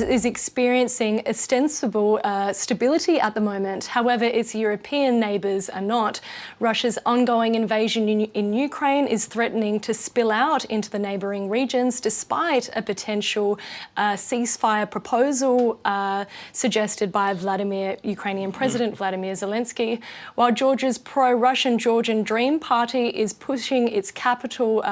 is experiencing ostensible stability at the moment. However, its European neighbours are not. Russia's ongoing invasion in Ukraine is threatening to spill out into the neighbouring regions, despite a potential ceasefire proposal suggested by Ukrainian President Vladimir Zelensky, while Georgia's pro-Russian Georgian Dream Party is pushing its capital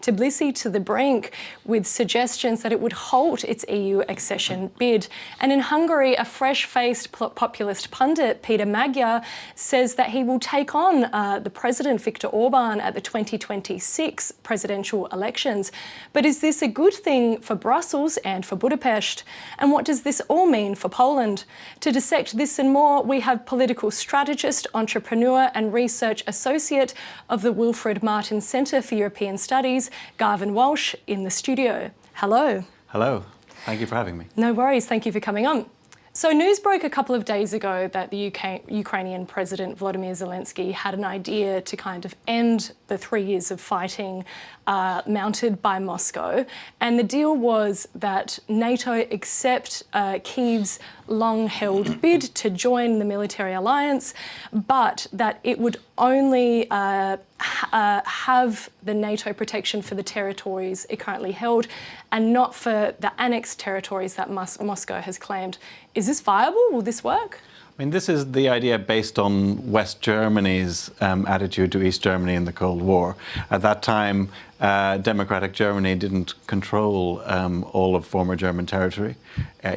Tbilisi to the brink with suggestions that it would halt its EU accession bid. And in Hungary, a fresh-faced populist pundit, Peter Magyar, says that he will take on the President Viktor Orban at the 2026 presidential elections. But is this a good thing for Brussels and for Budapest? And what does this all mean for Poland? To dissect this and more, we have political strategist, entrepreneur and research associate of the Wilfred Martin Centre for European Studies, Garvan Walshe, in the studio. Hello. Hello. Thank you for having me. No worries. Thank you for coming on. So news broke a couple of days ago that the Ukrainian President Volodymyr Zelensky had an idea to kind of end the 3 years of fighting mounted by Moscow. And the deal was that NATO accept Kyiv's long-held bid to join the military alliance, but that it would only have the NATO protection for the territories it currently held and not for the annexed territories that Moscow has claimed. Is this viable? Will this work? I mean, this is the idea based on West Germany's attitude to East Germany in the Cold War. At that time, democratic Germany didn't control all of former German territory.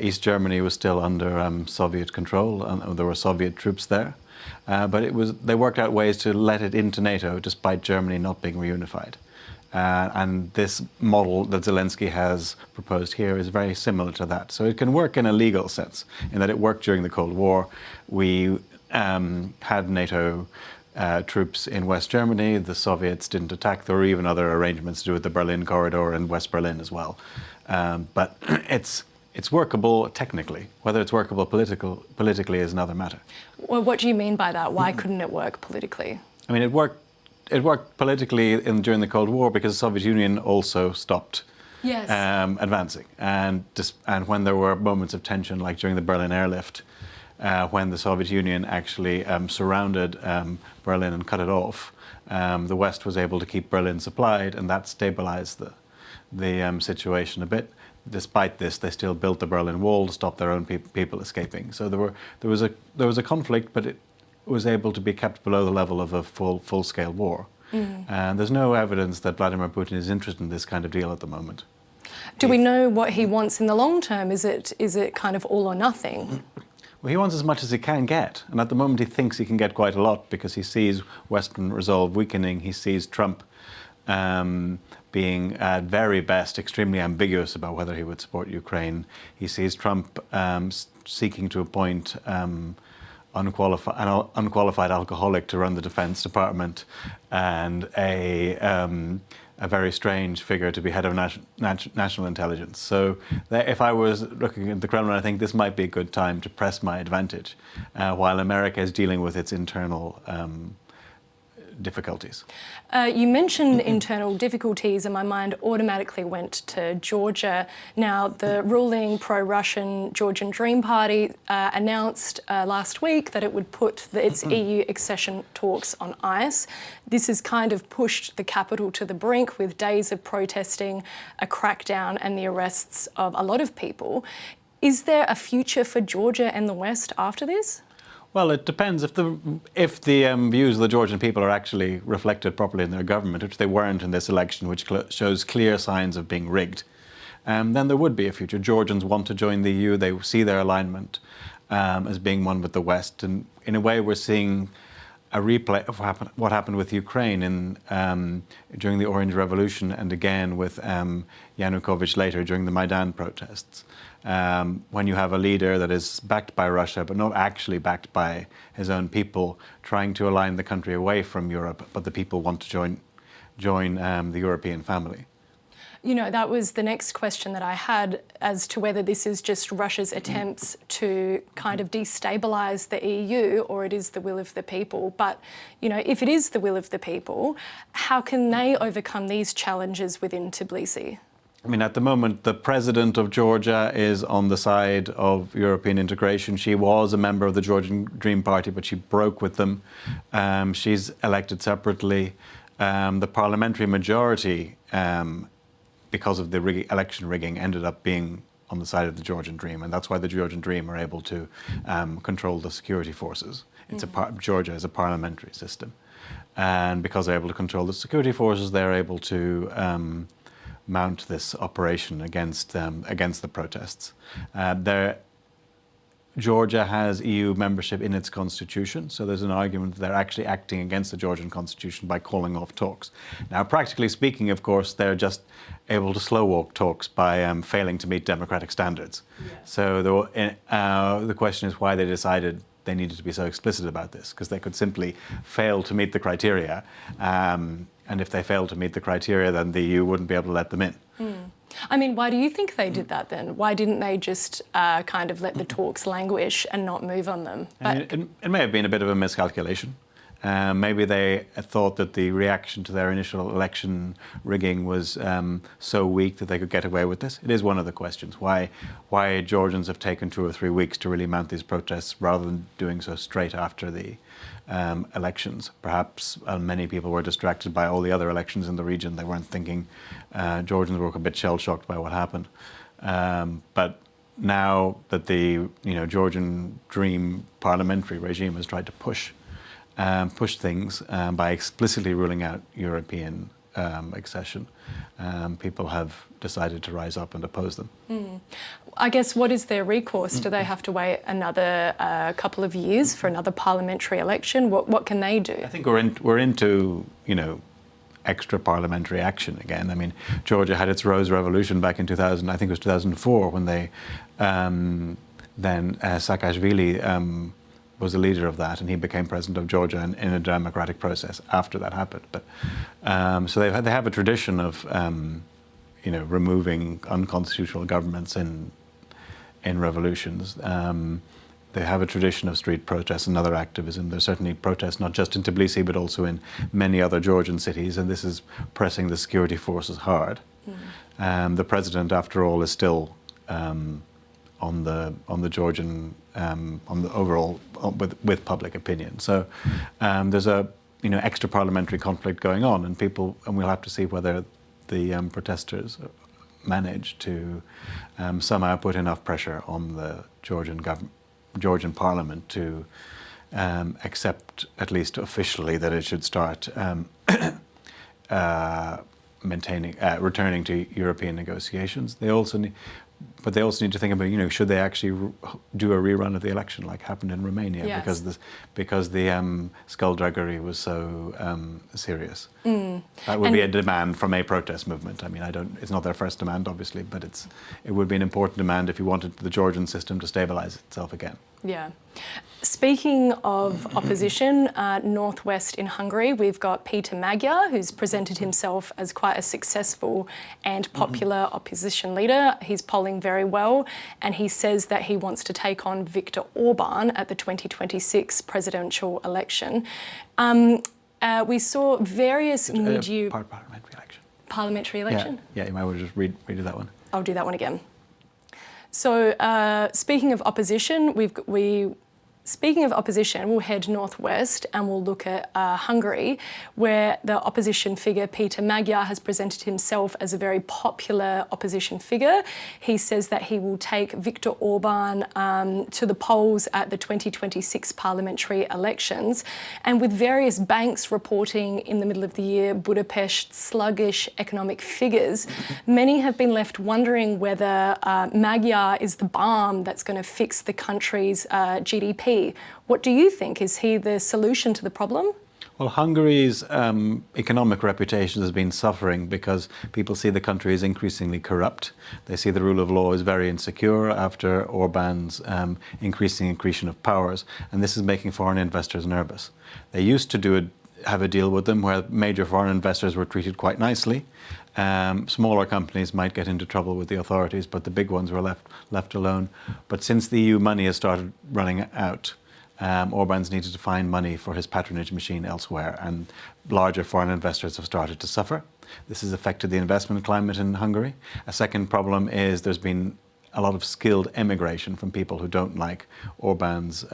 East Germany was still under Soviet control, and there were Soviet troops there. But they worked out ways to let it into NATO despite Germany not being reunified. And this model that Zelensky has proposed here is very similar to that. So it can work in a legal sense, in that it worked during the Cold War. We had NATO troops in West Germany. The Soviets didn't attack. There were even other arrangements to do with the Berlin Corridor and West Berlin as well. But it's workable technically. Whether it's workable politically is another matter. Well, what do you mean by that? Why couldn't it work politically? I mean, it worked politically during the Cold War because the Soviet Union also stopped advancing. And when there were moments of tension, like during the Berlin airlift, when the Soviet Union actually surrounded Berlin and cut it off, the West was able to keep Berlin supplied, and that stabilized the situation a bit. Despite this, they still built the Berlin Wall to stop their own people escaping. So there was a conflict, but it was able to be kept below the level of a full-scale war. And there's no evidence that Vladimir Putin is interested in this kind of deal at the moment. Do we know what he wants in the long term? Is it kind of all or nothing? Well, he wants as much as he can get. And at the moment, he thinks he can get quite a lot because he sees Western resolve weakening. He sees Trump being, at very best, extremely ambiguous about whether he would support Ukraine. He sees Trump seeking to appoint an unqualified alcoholic to run the Defense Department, and a very strange figure to be head of national intelligence. So if I was looking at the Kremlin, I think this might be a good time to press my advantage, while America is dealing with its internal difficulties. You mentioned internal difficulties and my mind automatically went to Georgia. Now, the ruling pro-Russian Georgian Dream Party announced last week that it would put its EU accession talks on ice. This has kind of pushed the capital to the brink with days of protesting, a crackdown and the arrests of a lot of people. Is there a future for Georgia and the West after this? Well, it depends. If the views of the Georgian people are actually reflected properly in their government, which they weren't in this election, which shows clear signs of being rigged, then there would be a future. Georgians want to join the EU. They see their alignment as being one with the West. And in a way, we're seeing a replay of what happened with Ukraine during the Orange Revolution, and again with Yanukovych later during the Maidan protests. When you have a leader that is backed by Russia, but not actually backed by his own people, trying to align the country away from Europe, but the people want to join the European family. You know, that was the next question that I had as to whether this is just Russia's attempts to kind of destabilise the EU, or it is the will of the people. But, you know, if it is the will of the people, how can they overcome these challenges within Tbilisi? I mean, at the moment, the president of Georgia is on the side of European integration. She was a member of the Georgian Dream Party, but she broke with them. She's elected separately. The parliamentary majority, because of the election rigging, ended up being on the side of the Georgian Dream, and that's why the Georgian Dream are able to control the security forces. Georgia is a parliamentary system, and because they're able to control the security forces, they're able to mount this operation against the protests. Georgia has EU membership in its constitution, so there's an argument that they're actually acting against the Georgian constitution by calling off talks. Now, practically speaking, of course, they're just able to slow walk talks by failing to meet democratic standards. Yeah. So the question is why they decided they needed to be so explicit about this, because they could simply fail to meet the criteria, and if they failed to meet the criteria, then the EU wouldn't be able to let them in. I mean, why do you think they did that then? Why didn't they just kind of let the talks languish and not move on them? I mean, it may have been a bit of a miscalculation. Maybe they thought that the reaction to their initial election rigging was so weak that they could get away with this. It is one of the questions, why Georgians have taken 2 or 3 weeks to really mount these protests rather than doing so straight after the elections. Perhaps many people were distracted by all the other elections in the region. They weren't thinking. Georgians were a bit shell-shocked by what happened. But now that the Georgian Dream parliamentary regime has tried to push things by explicitly ruling out European accession, people have decided to rise up and oppose them. I guess, what is their recourse? Do they have to wait another couple of years for another parliamentary election? What can they do? I think we're into extra parliamentary action again. I mean, Georgia had its Rose Revolution back in 2000. I think it was 2004 when they then Saakashvili was the leader of that, and he became president of Georgia in a democratic process after that happened. But so they have a tradition of removing unconstitutional governments in revolutions. They have a tradition of street protests and other activism. There's certainly protests not just in Tbilisi but also in many other Georgian cities, and this is pressing the security forces hard. The president, after all, is still on the Georgian on the overall with public opinion. So there's a extra parliamentary conflict going on, and we'll have to see whether the protesters manage to somehow put enough pressure on the Georgian parliament to accept, at least officially, that it should start returning to European negotiations. They also need to think about, should they actually do a rerun of the election like happened in Romania? Yes. Because the skullduggery was so serious. That would be a demand from a protest movement. I mean, it's not their first demand, obviously, but it would be an important demand if you wanted the Georgian system to stabilize itself again. Yeah. Speaking of opposition, northwest in Hungary, we've got Peter Magyar, who's presented himself as quite a successful and popular opposition leader. He's polling very well, and he says that he wants to take on Viktor Orban at the 2026 presidential election. We saw various parliamentary election. Parliamentary election? Yeah, you might want to just redo that one. I'll do that one again. So speaking of opposition, we'll head northwest and we'll look at Hungary, where the opposition figure Peter Magyar has presented himself as a very popular opposition figure. He says that he will take Viktor Orban to the polls at the 2026 parliamentary elections. And with various banks reporting in the middle of the year Budapest's sluggish economic figures, many have been left wondering whether Magyar is the balm that's going to fix the country's GDP. What do you think? Is he the solution to the problem? Well, Hungary's economic reputation has been suffering because people see the country as increasingly corrupt. They see the rule of law is very insecure after Orban's increasing accretion of powers, and this is making foreign investors nervous. They used to have a deal with them where major foreign investors were treated quite nicely. Smaller companies might get into trouble with the authorities, but the big ones were left alone. But since the EU money has started running out, Orban's needed to find money for his patronage machine elsewhere, and larger foreign investors have started to suffer. This has affected the investment climate in Hungary. A second problem is there's been a lot of skilled emigration from people who don't like Orban's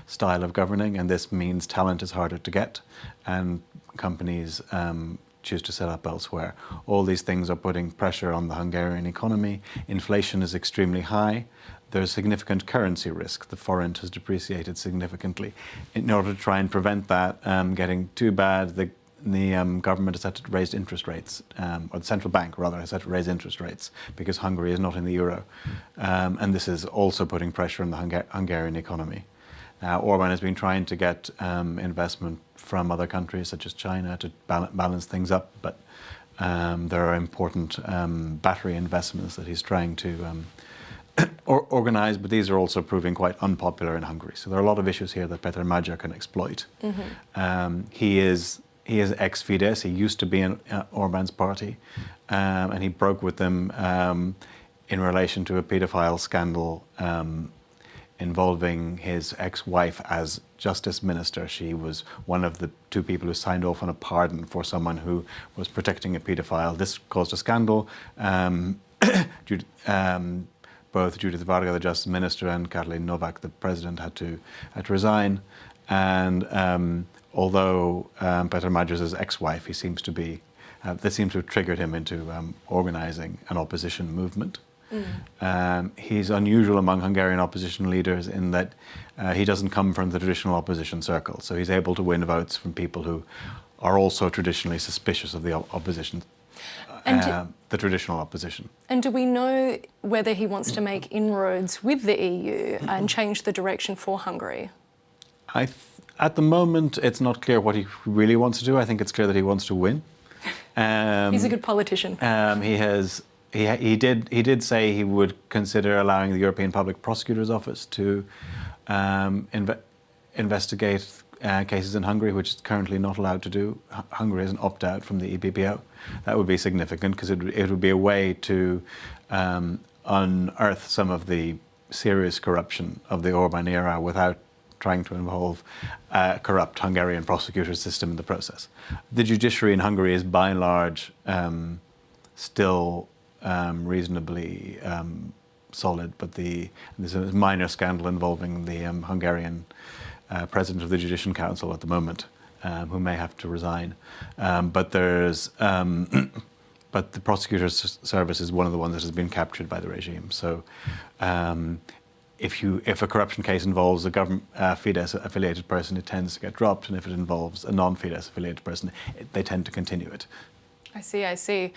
style of governing, and this means talent is harder to get, and companies choose to set up elsewhere. All these things are putting pressure on the Hungarian economy. Inflation is extremely high. There's significant currency risk. The forint has depreciated significantly. In order to try and prevent that getting too bad, the government has had to raise interest rates, or the central bank rather has had to raise interest rates because Hungary is not in the euro. And this is also putting pressure on the Hungarian economy. Now, Orban has been trying to get investment from other countries such as China to balance things up, but there are important battery investments that he's trying to organize, but these are also proving quite unpopular in Hungary. So there are a lot of issues here that Peter Magyar can exploit. He is ex-Fidesz. He used to be in Orban's party, and he broke with them in relation to a paedophile scandal involving his ex-wife as justice minister. She was one of the two people who signed off on a pardon for someone who was protecting a paedophile. This caused a scandal. Both Judith Varga, the justice minister, and Katalin Novak, the president, had to resign. And although Peter Magyar's ex-wife, he seems to be, this seems to have triggered him into organizing an opposition movement. He's unusual among Hungarian opposition leaders in that he doesn't come from the traditional opposition circle. So he's able to win votes from people who are also traditionally suspicious of the opposition. The traditional opposition. And do we know whether he wants to make inroads with the EU and change the direction for Hungary? At the moment, it's not clear what he really wants to do. I think it's clear that he wants to win. He's a good politician. He did say he would consider allowing the European Public Prosecutor's Office to investigate cases in Hungary, which it's currently not allowed to do. Hungary is an opt-out from the EPPO. That would be significant because it would be a way to unearth some of the serious corruption of the Orban era without trying to involve a corrupt Hungarian prosecutor system in the process. The judiciary in Hungary is by and large still reasonably solid, but there's a minor scandal involving the Hungarian president of the Judicial Council at the moment, who may have to resign. But the prosecutor's service is one of the ones that has been captured by the regime. So if a corruption case involves a Fidesz-affiliated person, it tends to get dropped, and if it involves a non-Fidesz-affiliated person, they tend to continue it. I see.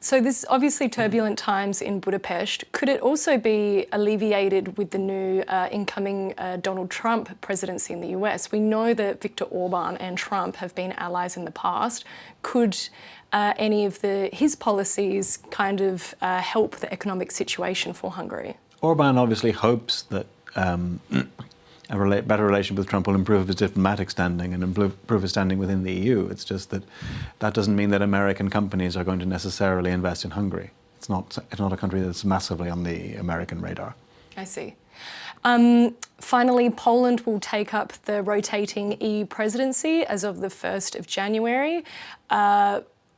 So this obviously turbulent times in Budapest. Could it also be alleviated with the new incoming Donald Trump presidency in the US? We know that Viktor Orban and Trump have been allies in the past. Could any of his policies kind of help the economic situation for Hungary? Orban obviously hopes that a better relationship with Trump will improve his diplomatic standing and improve his standing within the EU. It's just that doesn't mean that American companies are going to necessarily invest in Hungary. It's not a country that's massively on the American radar. I see. Finally, Poland will take up the rotating EU presidency as of the 1st of January.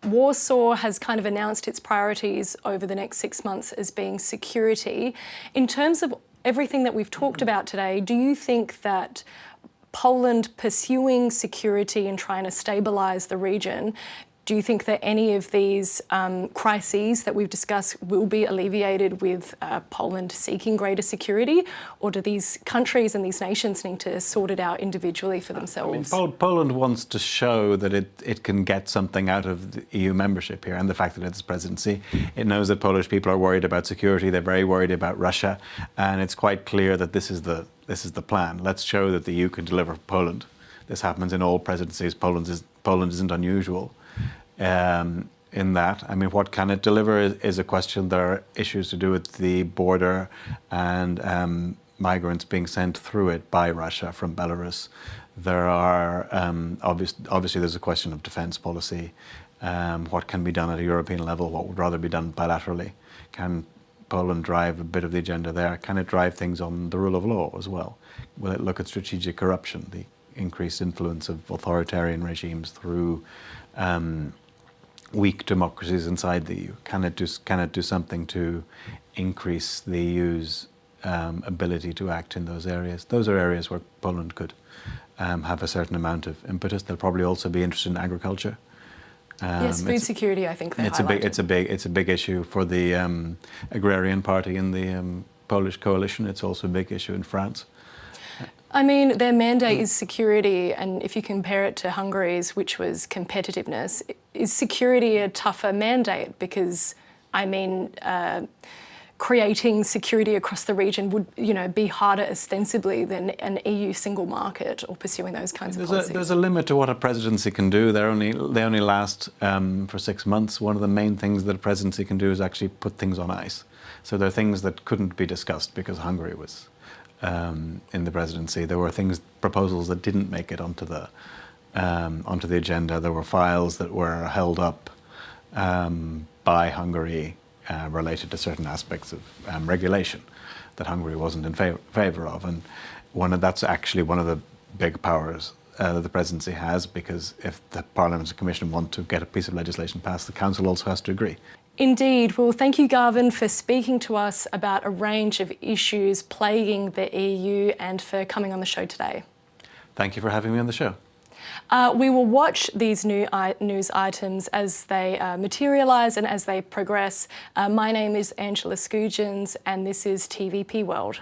Warsaw has kind of announced its priorities over the next 6 months as being security. In terms of everything that we've talked about today, do you think that Poland pursuing security and trying to stabilise the region, do you think that any of these crises that we've discussed will be alleviated with Poland seeking greater security, or do these countries and these nations need to sort it out individually for themselves? Poland wants to show that it can get something out of the EU membership here, and the fact that it's presidency. It knows that Polish people are worried about security. They're very worried about Russia, and it's quite clear that this is the plan. Let's show that the EU can deliver for Poland. This happens in all presidencies. Poland isn't unusual. In that, I mean, what can it deliver is a question. There are issues to do with the border and migrants being sent through it by Russia from Belarus. There are obviously there's a question of defence policy. What can be done at a European level? What would rather be done bilaterally? Can Poland drive a bit of the agenda there? Can it drive things on the rule of law as well? Will it look at strategic corruption, the increased influence of authoritarian regimes through weak democracies inside the EU? Can it do something to increase the EU's ability to act in those areas? Those are areas where Poland could have a certain amount of impetus. They'll probably also be interested in agriculture. Yes, food security, I think they highlighted. It's a big issue for the agrarian party in the Polish coalition. It's also a big issue in France. I mean, their mandate is security, and if you compare it to Hungary's, which was competitiveness, is security a tougher mandate? Because, I mean, creating security across the region would, be harder ostensibly than an EU single market or pursuing those kinds of policies. There's a limit to what a presidency can do. They only last for 6 months. One of the main things that a presidency can do is actually put things on ice. So there are things that couldn't be discussed because Hungary was in the presidency. There were proposals that didn't make it onto the agenda. There were files that were held up by Hungary related to certain aspects of regulation that Hungary wasn't in favor of, and that's actually one of the big powers that the presidency has, because if the Parliament and Commission want to get a piece of legislation passed, the Council also has to agree. Indeed. Well, thank you, Garvan, for speaking to us about a range of issues plaguing the EU and for coming on the show today. Thank you for having me on the show. We will watch these new news items as they materialise and as they progress. My name is Angela Georgians, and this is TVP World.